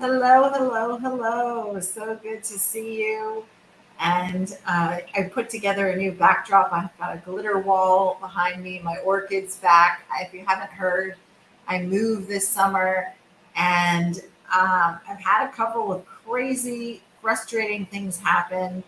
Hello, hello, hello. So good to see you. And I put together a new backdrop. I've got a glitter wall behind me, my orchids back. If you haven't heard, I moved this summer and I've had a couple of crazy, frustrating things happen.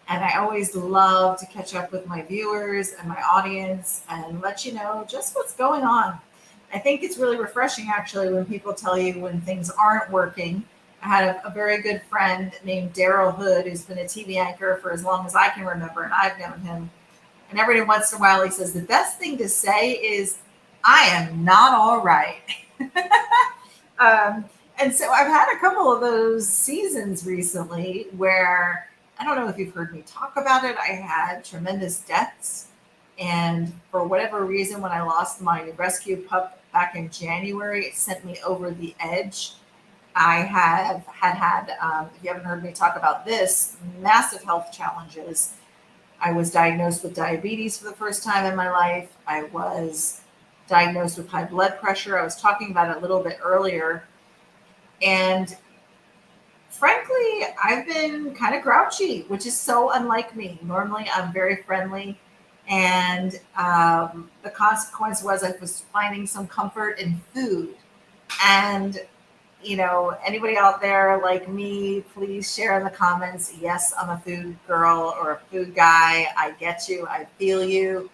And I always love to catch up with my viewers and my audience and let you know just what's going on. I think it's really refreshing actually when people tell you when things aren't working. I had a very good friend named Daryl Hood who's been a TV anchor for as long as I can remember, and I've known him. And every once in a while he says, the best thing to say is, I am not all right. um, and so I've had a couple of those seasons recently where I don't know if you've heard me talk about it. I had tremendous deaths. And for whatever reason, when I lost my rescue pup back in January, it sent me over the edge. I have if you haven't heard me talk about this, massive health challenges. I was diagnosed with diabetes for the first time in my life. I was diagnosed with high blood pressure. I was talking about it a little bit earlier. And frankly, I've been kind of grouchy, which is so unlike me. Normally, I'm very friendly. And the consequence was I was finding some comfort in food. And anybody out there like me, please share in the comments. Yes, I'm a food girl or a food guy. I get you. I feel you.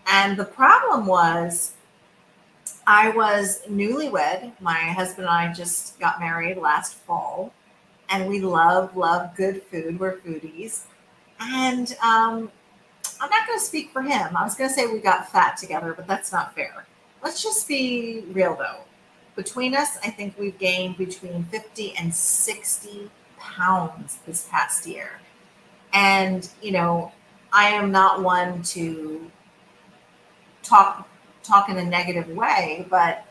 And the problem was I was newlywed. My husband and I just got married last fall, and we love good food. We're foodies. And I'm not going to speak for him. I was going to say we got fat together, but that's not fair. Let's just be real though. Between us, I think we've gained between 50 and 60 pounds this past year. And, I am not one to talk talk in a negative way, but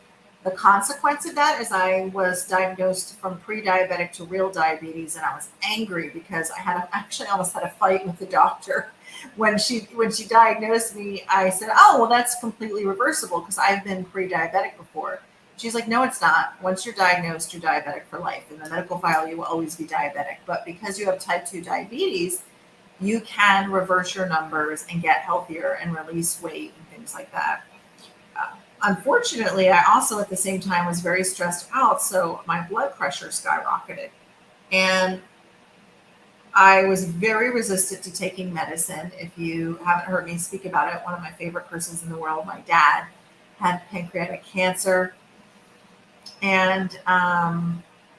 the consequence of that is I was diagnosed from pre-diabetic to real diabetes, and I was angry because actually almost had a fight with the doctor when she diagnosed me. I said, "Oh, well, that's completely reversible because I've been pre-diabetic before." She's like, "No, it's not. Once you're diagnosed, you're diabetic for life. In the medical file, you will always be diabetic. But because you have type 2 diabetes, you can reverse your numbers and get healthier and release weight and things like that." Unfortunately, I also at the same time was very stressed out, so my blood pressure skyrocketed. And I was very resistant to taking medicine. If you haven't heard me speak about it, one of my favorite persons in the world, my dad, had pancreatic cancer, and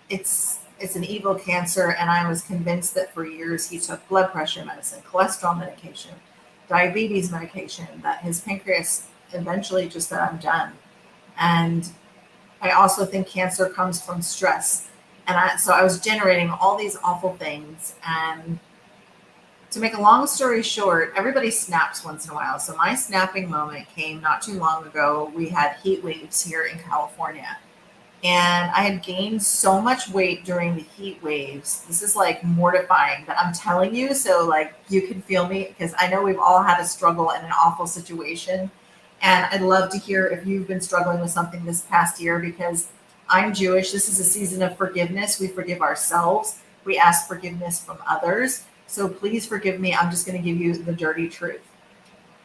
it's an evil cancer. And I was convinced that for years he took blood pressure medicine, cholesterol medication, diabetes medication, that his pancreas eventually just said, "I'm done." And I also think cancer comes from stress. So I was generating all these awful things. And to make a long story short, everybody snaps once in a while. So my snapping moment came not too long ago. We had heat waves here in California. And I had gained so much weight during the heat waves. This is like mortifying, but I'm telling you, so like you can feel me because I know we've all had a struggle in an awful situation. And I'd love to hear if you've been struggling with something this past year because I'm Jewish. This is a season of forgiveness. We forgive ourselves. We ask forgiveness from others. So please forgive me. I'm just going to give you the dirty truth.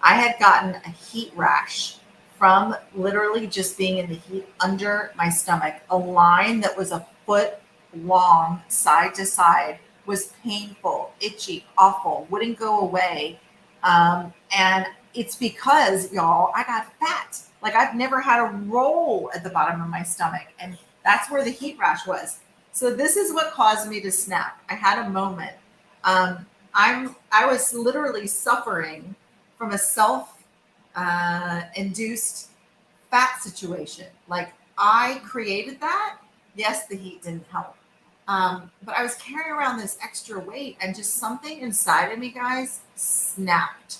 I had gotten a heat rash from literally just being in the heat under my stomach. A line that was a foot long, side to side, was painful, itchy, awful, wouldn't go away. And it's because, y'all, I got fat. Like I've never had a roll at the bottom of my stomach. And that's where the heat rash was. So this is what caused me to snap. I had a moment. I was literally suffering from a self induced fat situation. Like I created that. Yes, the heat didn't help. But I was carrying around this extra weight and just something inside of me, guys, snapped.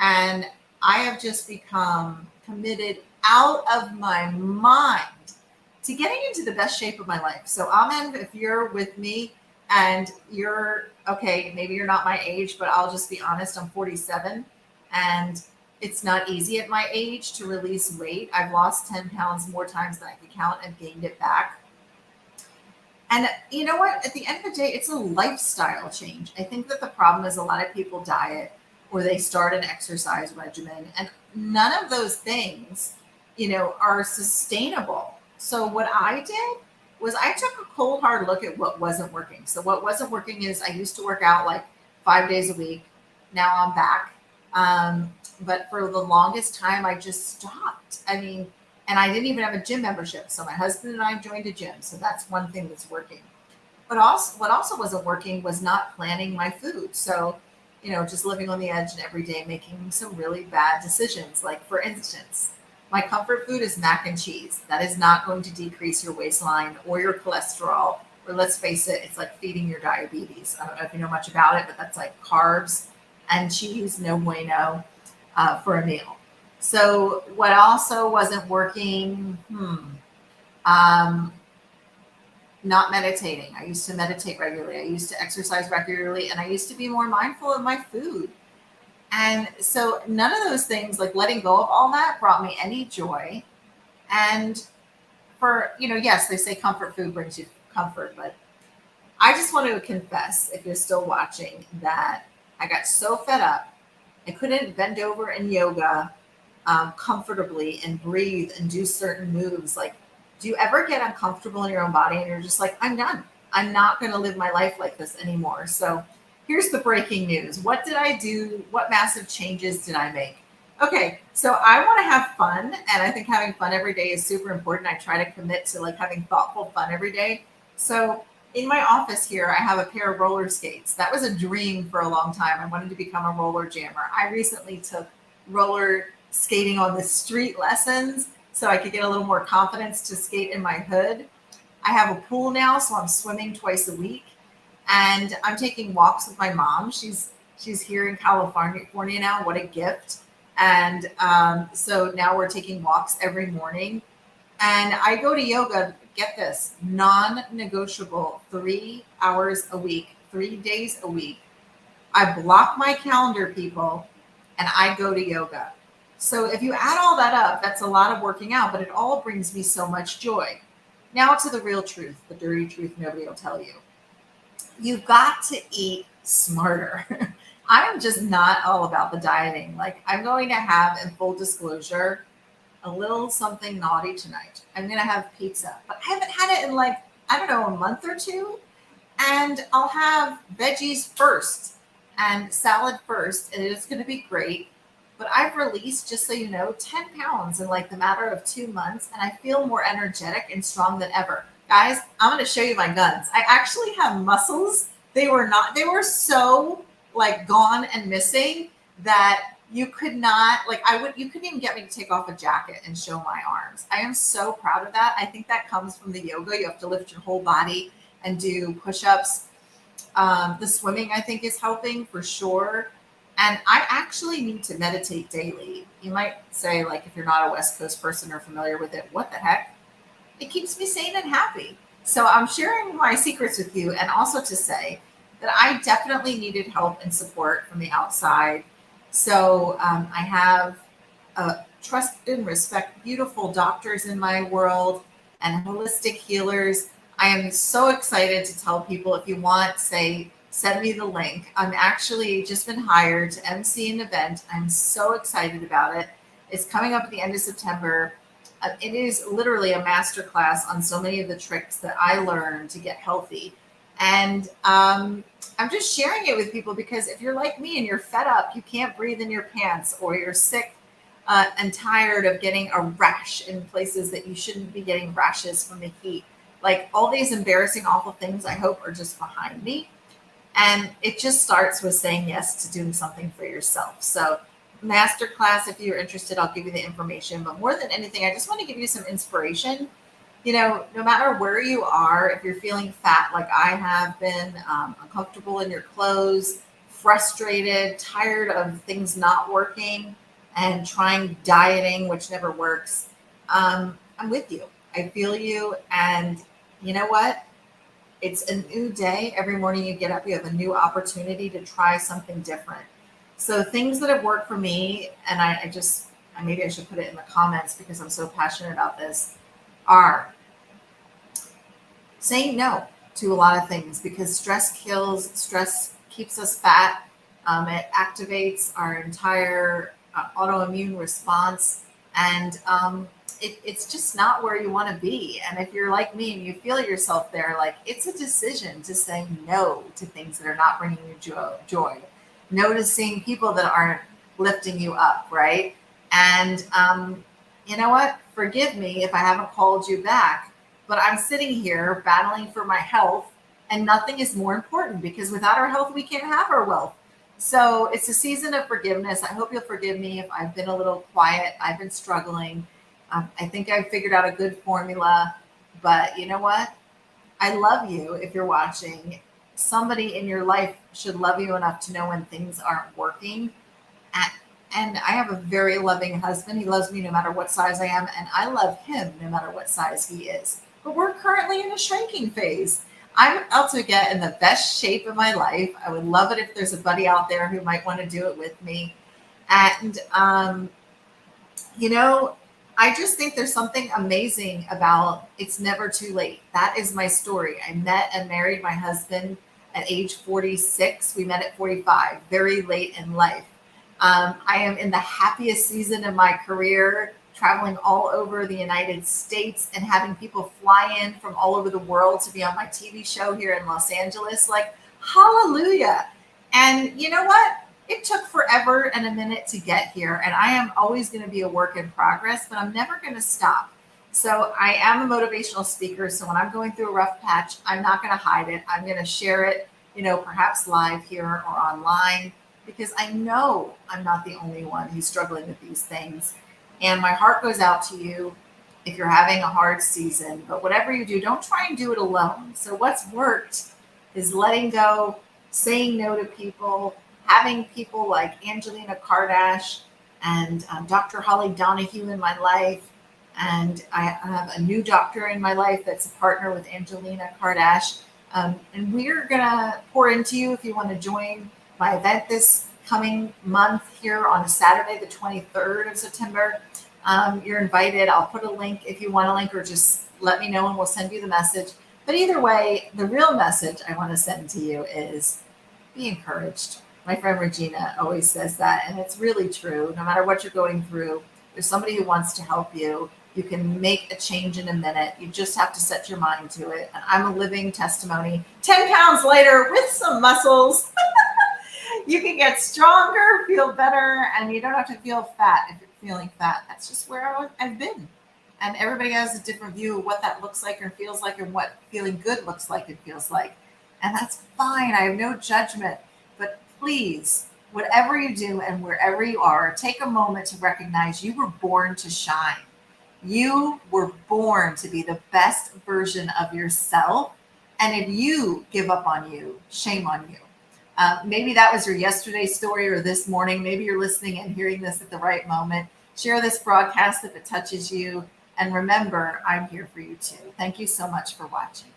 And I have just become committed out of my mind to getting into the best shape of my life. So, Amen, if you're with me and you're okay, maybe you're not my age, but I'll just be honest, I'm 47 and it's not easy at my age to release weight. I've lost 10 pounds more times than I can count and gained it back. And you know what? At the end of the day, it's a lifestyle change. I think that the problem is a lot of people diet or they start an exercise regimen, and none of those things, are sustainable. So what I did was I took a cold hard look at what wasn't working. So what wasn't working is I used to work out like 5 days a week. Now I'm back. But for the longest time, I just stopped. I mean, and I didn't even have a gym membership. So my husband and I joined a gym. So that's one thing that's working. But also, what also wasn't working was not planning my food. So, just living on the edge and every day making some really bad decisions. Like, for instance, my comfort food is mac and cheese. That is not going to decrease your waistline or your cholesterol. Or let's face it, it's like feeding your diabetes. I don't know if you know much about it, but that's like carbs and cheese, no bueno, for a meal. So, what also wasn't working, um, not meditating. I used to meditate regularly. I used to exercise regularly, and I used to be more mindful of my food. And so, none of those things, like letting go of all that, brought me any joy. And yes, they say comfort food brings you comfort, but I just want to confess, if you're still watching, that I got so fed up. I couldn't bend over in yoga comfortably and breathe and do certain moves. Like, do you ever get uncomfortable in your own body and you're just like, I'm done. I'm not going to live my life like this anymore. So here's the breaking news. What did I do? What massive changes did I make? Okay, so I want to have fun, and I think having fun every day is super important. I try to commit to like having thoughtful fun every day. So in my office here, I have a pair of roller skates. That was a dream for a long time. I wanted to become a roller jammer. I recently took roller skating on the street lessons so I could get a little more confidence to skate in my hood. I have a pool now, so I'm swimming twice a week, and I'm taking walks with my mom. She's here in California now. What a gift! And so now we're taking walks every morning, and I go to yoga. Get this, non-negotiable, 3 hours a week, 3 days a week. I block my calendar, people, and I go to yoga. So if you add all that up, that's a lot of working out, but it all brings me so much joy. Now to the real truth, the dirty truth nobody will tell you. You've got to eat smarter. I'm just not all about the dieting. Like, I'm going to have, in full disclosure, a little something naughty tonight. I'm going to have pizza, but I haven't had it in like, I don't know, a month or two. And I'll have veggies first and salad first, and it's going to be great. But I've released, just so you know, 10 pounds in like the matter of 2 months, and I feel more energetic and strong than ever. Guys, I'm going to show you my guns. I actually have muscles. They were so like gone and missing that you could not, like, you couldn't even get me to take off a jacket and show my arms. I am so proud of that. I think that comes from the yoga. You have to lift your whole body and do push-ups. The swimming, I think, is helping for sure. And I actually need to meditate daily. You might say, like, if you're not a West Coast person or familiar with it, what the heck? It keeps me sane and happy. So I'm sharing my secrets with you, and also to say that I definitely needed help and support from the outside. So I have trust and respect beautiful doctors in my world and holistic healers. I am so excited to tell people, if you want, say, send me the link. I'm actually just been hired to MC an event. I'm so excited about it. It's coming up at the end of September. It is literally a masterclass on so many of the tricks that I learned to get healthy. And I'm just sharing it with people because if you're like me and you're fed up, you can't breathe in your pants, or you're sick and tired of getting a rash in places that you shouldn't be getting rashes from the heat. Like, all these embarrassing, awful things, I hope, are just behind me. And it just starts with saying yes to doing something for yourself. So, masterclass, if you're interested, I'll give you the information. But more than anything, I just want to give you some inspiration. No matter where you are, if you're feeling fat like I have been, uncomfortable in your clothes, frustrated, tired of things not working, and trying dieting, which never works, I'm with you. I feel you. And you know what? It's a new day. Every morning you get up, you have a new opportunity to try something different. So things that have worked for me, and maybe I should put it in the comments because I'm so passionate about this, are saying no. to a lot of things because stress kills, stress keeps us fat. It activates our entire autoimmune response. And it's just not where you want to be. And if you're like me and you feel yourself there, like it's a decision to say no to things that are not bringing you joy. No to seeing people that aren't lifting you up, right? And you know what? Forgive me if I haven't called you back, but I'm sitting here battling for my health, and nothing is more important because without our health, we can't have our wealth. So it's a season of forgiveness. I hope you'll forgive me if I've been a little quiet. I've been struggling. I think I've figured out a good formula, but you know what? I love you if you're watching. Somebody in your life should love you enough to know when things aren't working. And, and I have a very loving husband. He loves me no matter what size I am, and I love him no matter what size he is. But we're currently in a shrinking phase. I'm about to get in the best shape of my life. I would love it if there's a buddy out there who might want to do it with me. And, you know, I just think there's something amazing about it's never too late. That is my story. I met and married my husband at age 46. We met at 45, very late in life. I am in the happiest season of my career, traveling all over the United States and having people fly in from all over the world to be on my TV show here in Los Angeles. Like, hallelujah. And you know what? It took forever and a minute to get here. And I am always going to be a work in progress, but I'm never going to stop. So I am a motivational speaker. So when I'm going through a rough patch, I'm not going to hide it. I'm going to share it, you know, perhaps live here or online, because I know I'm not the only one who's struggling with these things. And my heart goes out to you if you're having a hard season. But whatever you do, don't try and do it alone. So what's worked is letting go, saying no to people, having people like Angelina Kardashian and Dr. Holly Donahue in my life. And I have a new doctor in my life that's a partner with Angelina Kardashian. And we're going to pour into you if you want to join my event this coming month here on Saturday, the 23rd of September. You're invited. I'll put a link if you want a link, or just let me know and we'll send you the message. But either way, the real message I want to send to you is be encouraged. My friend Regina always says that, and it's really true. No matter what you're going through, there's somebody who wants to help you. You can make a change in a minute. You just have to set your mind to it. And I'm a living testimony. 10 pounds later with some muscles. You can get stronger, feel better, and you don't have to feel fat if you're feeling fat. That's just where I've been. And everybody has a different view of what that looks like or feels like, and what feeling good looks like and feels like. And that's fine. I have no judgment. But please, whatever you do and wherever you are, take a moment to recognize you were born to shine. You were born to be the best version of yourself. And if you give up on you, shame on you. Maybe that was your yesterday story or this morning. Maybe you're listening and hearing this at the right moment. Share this broadcast if it touches you. And remember, I'm here for you too. Thank you so much for watching.